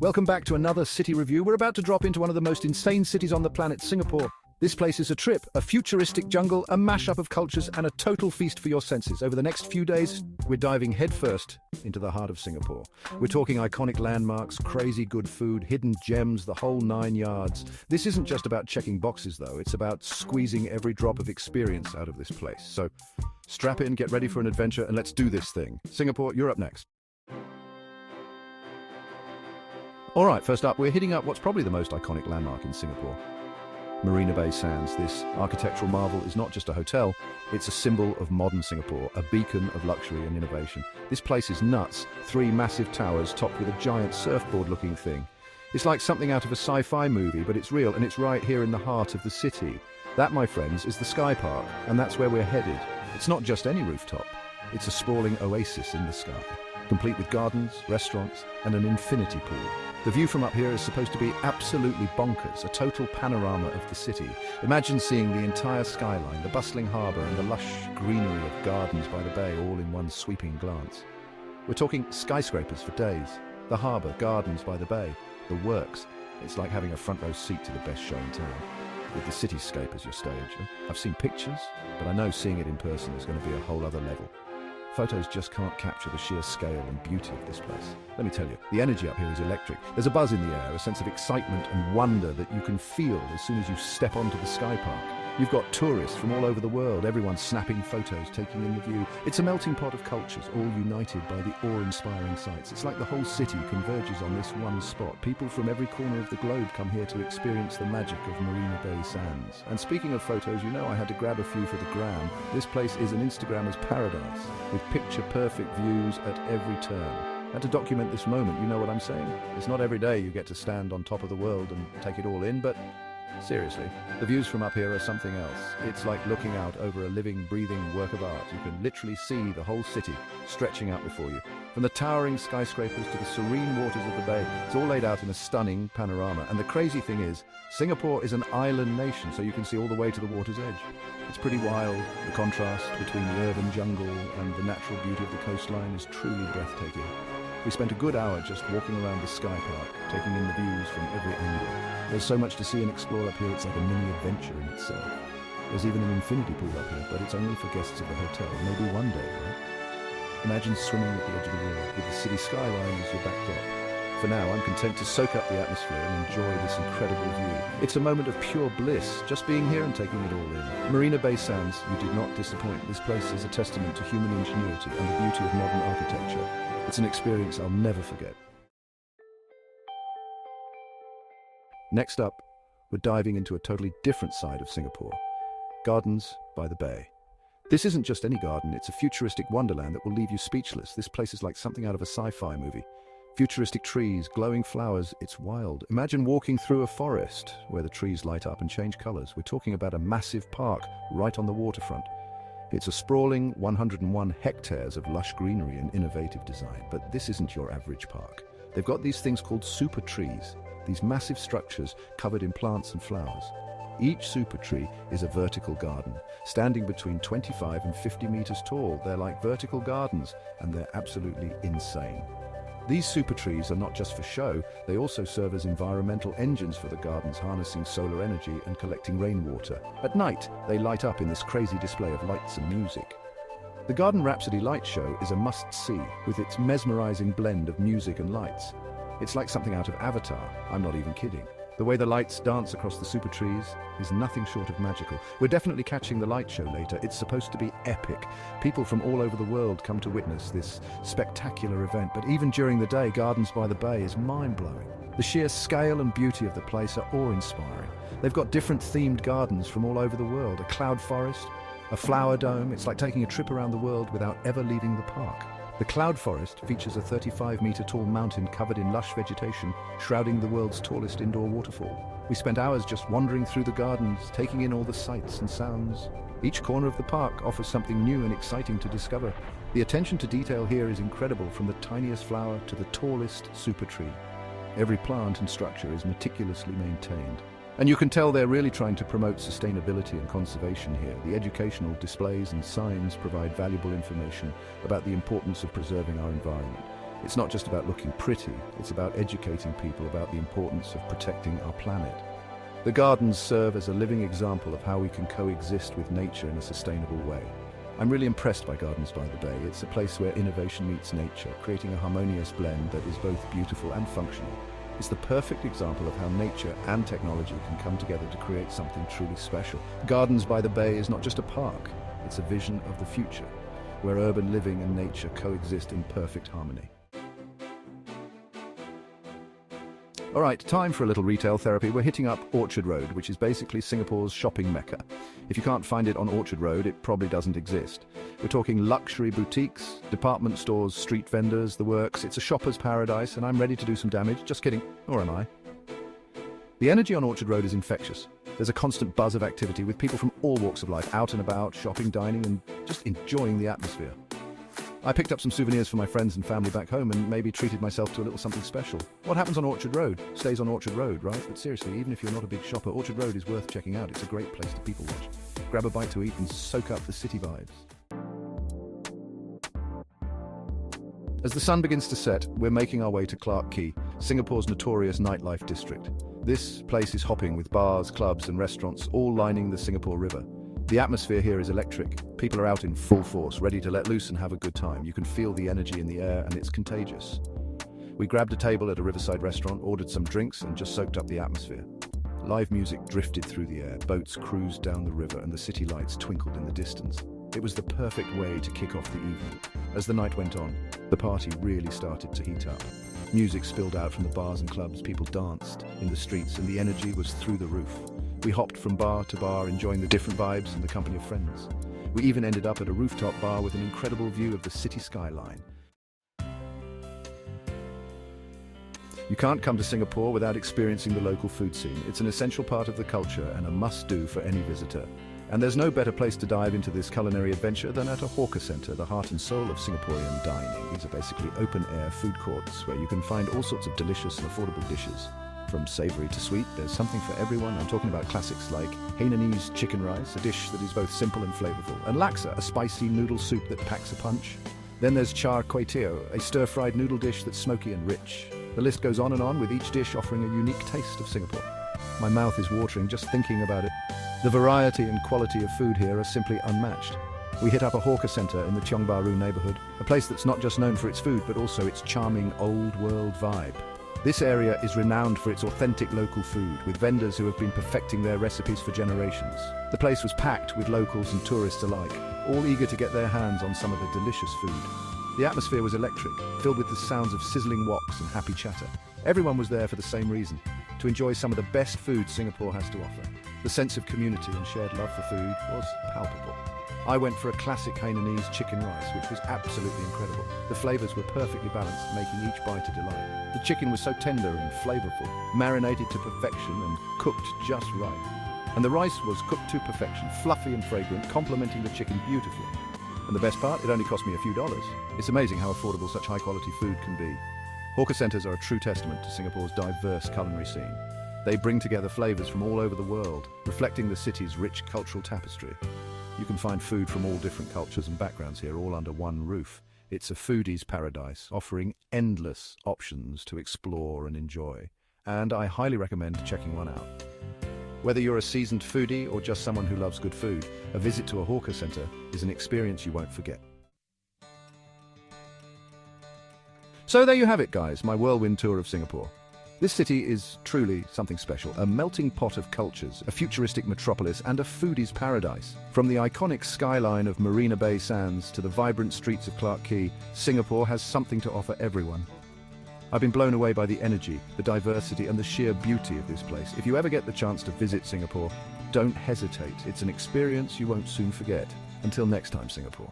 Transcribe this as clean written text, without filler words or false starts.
Welcome back to another city review. We're about to drop into one of the most insane cities on the planet, Singapore. This place is a trip, a futuristic jungle, a mashup of cultures, and a total feast for your senses. Over the next few days, we're diving headfirst into the heart of Singapore. We're talking iconic landmarks, crazy good food, hidden gems, the whole 9 yards. This isn't just about checking boxes, though. It's about squeezing every drop of experience out of this place. So strap in, get ready for an adventure, and let's do this thing. Singapore, you're up next. All right, first up, we're hitting up what's probably the most iconic landmark in Singapore. Marina Bay Sands. This architectural marvel is not just a hotel, it's a symbol of modern Singapore, a beacon of luxury and innovation. This place is nuts. 3 massive towers topped with a giant surfboard-looking thing. It's like something out of a sci-fi movie, but it's real, and it's right here in the heart of the city. That, my friends, is the Sky Park, and that's where we're headed. It's not just any rooftop. It's a sprawling oasis in the sky, complete with gardens, restaurants, and an infinity pool. The view from up here is supposed to be absolutely bonkers, a total panorama of the city. Imagine seeing the entire skyline, the bustling harbour and the lush greenery of gardens by the bay all in one sweeping glance. We're talking skyscrapers for days, the harbour, gardens by the bay, the works. It's like having a front row seat to the best show in town, with the cityscape as your stage. I've seen pictures, but I know seeing it in person is going to be a whole other level. Photos just can't capture the sheer scale and beauty of this place. Let me tell you, the energy up here is electric. There's a buzz in the air, a sense of excitement and wonder that you can feel as soon as you step onto the Sky Park. You've got tourists from all over the world, everyone snapping photos, taking in the view. It's a melting pot of cultures, all united by the awe-inspiring sights. It's like the whole city converges on this one spot. People from every corner of the globe come here to experience the magic of Marina Bay Sands. And speaking of photos, you know I had to grab a few for the gram. This place is an Instagrammer's paradise, with picture-perfect views at every turn. And to document this moment, you know what I'm saying? It's not every day you get to stand on top of the world and take it all in, but seriously, the views from up here are something else. It's like looking out over a living, breathing work of art. You can literally see the whole city stretching out before you. From the towering skyscrapers to the serene waters of the bay, it's all laid out in a stunning panorama. And the crazy thing is, Singapore is an island nation, so you can see all the way to the water's edge. It's pretty wild. The contrast between the urban jungle and the natural beauty of the coastline is truly breathtaking. We spent a good hour just walking around the Sky Park, taking in the views from every angle. There's so much to see and explore up here, it's like a mini adventure in itself. There's even an infinity pool up here, but it's only for guests of the hotel. Maybe one day, right? Imagine swimming at the edge of the world with the city skyline as your backdrop. For now, I'm content to soak up the atmosphere and enjoy this incredible view. It's a moment of pure bliss, just being here and taking it all in. Marina Bay Sands, you did not disappoint. This place is a testament to human ingenuity and the beauty of modern architecture. It's an experience I'll never forget. Next up, we're diving into a totally different side of Singapore. Gardens by the Bay. This isn't just any garden, it's a futuristic wonderland that will leave you speechless. This place is like something out of a sci-fi movie. Futuristic trees, glowing flowers, it's wild. Imagine walking through a forest where the trees light up and change colors. We're talking about a massive park right on the waterfront. It's a sprawling 101 hectares of lush greenery and innovative design. But this isn't your average park. They've got these things called super trees, these massive structures covered in plants and flowers. Each super tree is a vertical garden, standing between 25 and 50 meters tall. They're like vertical gardens, and they're absolutely insane. These super trees are not just for show, they also serve as environmental engines for the gardens, harnessing solar energy and collecting rainwater. At night, they light up in this crazy display of lights and music. The Garden Rhapsody light show is a must-see, with its mesmerizing blend of music and lights. It's like something out of Avatar, I'm not even kidding. The way the lights dance across the super trees is nothing short of magical. We're definitely catching the light show later. It's supposed to be epic. People from all over the world come to witness this spectacular event, but even during the day, Gardens by the Bay is mind-blowing. The sheer scale and beauty of the place are awe-inspiring. They've got different themed gardens from all over the world, a cloud forest, a flower dome. It's like taking a trip around the world without ever leaving the park. The Cloud Forest features a 35-meter-tall mountain covered in lush vegetation, shrouding the world's tallest indoor waterfall. We spent hours just wandering through the gardens, taking in all the sights and sounds. Each corner of the park offers something new and exciting to discover. The attention to detail here is incredible, from the tiniest flower to the tallest super tree. Every plant and structure is meticulously maintained. And you can tell they're really trying to promote sustainability and conservation here. The educational displays and signs provide valuable information about the importance of preserving our environment. It's not just about looking pretty, it's about educating people about the importance of protecting our planet. The gardens serve as a living example of how we can coexist with nature in a sustainable way. I'm really impressed by Gardens by the Bay. It's a place where innovation meets nature, creating a harmonious blend that is both beautiful and functional. It's the perfect example of how nature and technology can come together to create something truly special. Gardens by the Bay is not just a park, it's a vision of the future, where urban living and nature coexist in perfect harmony. All right, time for a little retail therapy. We're hitting up Orchard Road, which is basically Singapore's shopping mecca. If you can't find it on Orchard Road, it probably doesn't exist. We're talking luxury boutiques, department stores, street vendors, the works. It's a shopper's paradise, and I'm ready to do some damage. Just kidding, or am I? The energy on Orchard Road is infectious. There's a constant buzz of activity with people from all walks of life, out and about, shopping, dining, and just enjoying the atmosphere. I picked up some souvenirs for my friends and family back home and maybe treated myself to a little something special. What happens on Orchard Road stays on Orchard Road, right? But seriously, even if you're not a big shopper, Orchard Road is worth checking out. It's a great place to people watch. Grab a bite to eat and soak up the city vibes. As the sun begins to set, we're making our way to Clarke Quay, Singapore's notorious nightlife district. This place is hopping with bars, clubs and restaurants, all lining the Singapore River. The atmosphere here is electric. People are out in full force, ready to let loose and have a good time. You can feel the energy in the air and it's contagious. We grabbed a table at a riverside restaurant, ordered some drinks and just soaked up the atmosphere. Live music drifted through the air, boats cruised down the river and the city lights twinkled in the distance. It was the perfect way to kick off the evening. As the night went on, the party really started to heat up. Music spilled out from the bars and clubs, people danced in the streets and the energy was through the roof. We hopped from bar to bar, enjoying the different vibes and the company of friends. We even ended up at a rooftop bar with an incredible view of the city skyline. You can't come to Singapore without experiencing the local food scene. It's an essential part of the culture and a must-do for any visitor. And there's no better place to dive into this culinary adventure than at a hawker centre, the heart and soul of Singaporean dining. These are basically open-air food courts where you can find all sorts of delicious and affordable dishes. From savoury to sweet, there's something for everyone. I'm talking about classics like Hainanese chicken rice, a dish that is both simple and flavourful, and laksa, a spicy noodle soup that packs a punch. Then there's char kway teow, a stir-fried noodle dish that's smoky and rich. The list goes on, with each dish offering a unique taste of Singapore. My mouth is watering just thinking about it. The variety and quality of food here are simply unmatched. We hit up a hawker centre in the Tiong Bahru neighbourhood, a place that's not just known for its food but also its charming old-world vibe. This area is renowned for its authentic local food, with vendors who have been perfecting their recipes for generations. The place was packed with locals and tourists alike, all eager to get their hands on some of the delicious food. The atmosphere was electric, filled with the sounds of sizzling woks and happy chatter. Everyone was there for the same reason, to enjoy some of the best food Singapore has to offer. The sense of community and shared love for food was palpable. I went for a classic Hainanese chicken rice, which was absolutely incredible. The flavours were perfectly balanced, making each bite a delight. The chicken was so tender and flavourful, marinated to perfection and cooked just right. And the rice was cooked to perfection, fluffy and fragrant, complementing the chicken beautifully. And the best part, it only cost me a few dollars. It's amazing how affordable such high-quality food can be. Hawker centres are a true testament to Singapore's diverse culinary scene. They bring together flavours from all over the world, reflecting the city's rich cultural tapestry. You can find food from all different cultures and backgrounds here, all under one roof. It's a foodie's paradise, offering endless options to explore and enjoy. And I highly recommend checking one out. Whether you're a seasoned foodie or just someone who loves good food, a visit to a hawker centre is an experience you won't forget. So there you have it, guys, my whirlwind tour of Singapore. This city is truly something special, a melting pot of cultures, a futuristic metropolis and a foodie's paradise. From the iconic skyline of Marina Bay Sands to the vibrant streets of Clarke Quay, Singapore has something to offer everyone. I've been blown away by the energy, the diversity and the sheer beauty of this place. If you ever get the chance to visit Singapore, don't hesitate. It's an experience you won't soon forget. Until next time, Singapore.